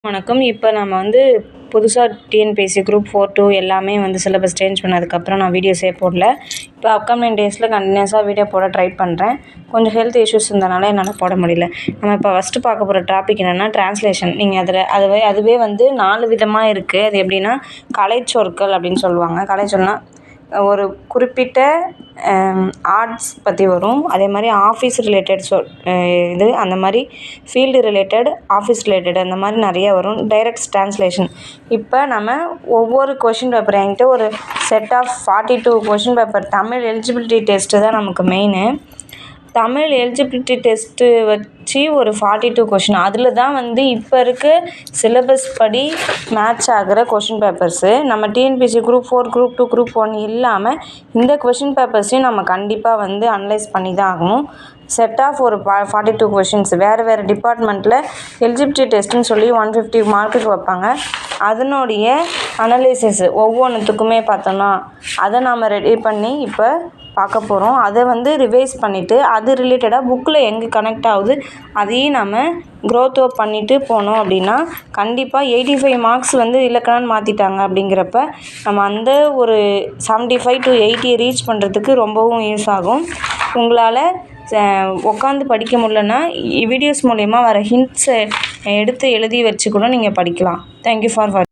வணக்கம். இப்போ நம்ம புதுசா டிஎன்பிஎஸ்சி குரூப் 4, 2 எல்லாமே சிலபஸ் சேஞ்ச் பண்ணதுக்கப்புறம் நான் வீடியோஸே போடல. இப்போ அப்கமிங் டேஸில் கண்டினியூஸாக வீடியோ போட ட்ரை பண்ணுறேன். கொஞ்சம் ஹெல்த் இஷ்யூஸ் இருந்தனால என்னால் போட முடியல. நம்ம இப்போ ஃபஸ்ட்டு பார்க்க போகிற டாபிக் என்னென்னா ட்ரான்ஸ்லேஷன். நீங்கள் அதுவே 4 விதமாக இருக்குது. அது எப்படின்னா கலைச்சொற்கள் அப்படின்னு சொல்லுவாங்க. கலைச்சொல்னா ஒரு குறிப்பிட்ட ஆர்ட்ஸ் பற்றி வரும். அதே மாதிரி ஆஃபீஸ் ரிலேட்டட் அந்த மாதிரி ஃபீல்டு ரிலேட்டட், ஆஃபீஸ் ரிலேட்டட் அந்த மாதிரி நிறைய வரும். Direct translation. இப்போ நம்ம ஒவ்வொரு கொஷின் பேப்பர் என்கிட்ட ஒரு set of 42 question paper. Tamil eligibility test தான் நமக்கு மெயினு. தமிழ் எலிஜிபிலிட்டி டெஸ்ட்டு வச்சு ஒரு 42 கொஷின். அதில் தான் இப்போ இருக்க சிலபஸ் படி மேட்ச் ஆகிற கொஷின் பேப்பர்ஸு. நம்ம டிஎன்பிஎஸ்சி குரூப் 4, குரூப் 2, குரூப் 1 இல்லாமல் இந்த கொஷின் பேப்பர்ஸையும் நம்ம கண்டிப்பாக அனலைஸ் பண்ணி தான் ஆகணும். செட் ஆஃப் ஒரு 42 கொஷின்ஸ் வேறு டிபார்ட்மெண்ட்டில் எலிஜிபிலிட்டி டெஸ்ட்டுன்னு சொல்லி 150 மார்க்குக்கு வைப்பாங்க. அதனுடைய அனலைசிஸ் ஒவ்வொன்றுத்துக்குமே பார்த்தோன்னா அதை நாம் ரெடி பண்ணி இப்போ பார்க்க போகிறோம். அதை ரிவைஸ் பண்ணிவிட்டு அது ரிலேட்டடாக புக்கில் எங்கே கனெக்ட் ஆகுது அதையும் நம்ம க்ரோத் அப் பண்ணிவிட்டு போனோம் அப்படின்னா கண்டிப்பாக 85 மார்க்ஸ் இலக்கணம்னு மாற்றிட்டாங்க. அப்படிங்கிறப்ப நம்ம அந்த ஒரு 75 to 80 ரீச் பண்ணுறதுக்கு ரொம்பவும் யூஸ் ஆகும். உங்களால் உட்காந்து படிக்க முடியலன்னா வீடியோஸ் மூலயமா வர ஹிண்ட்ஸை எடுத்து எழுதி வச்சு கூட நீங்கள் படிக்கலாம். தேங்க்யூ ஃபார் வாட்சிங்.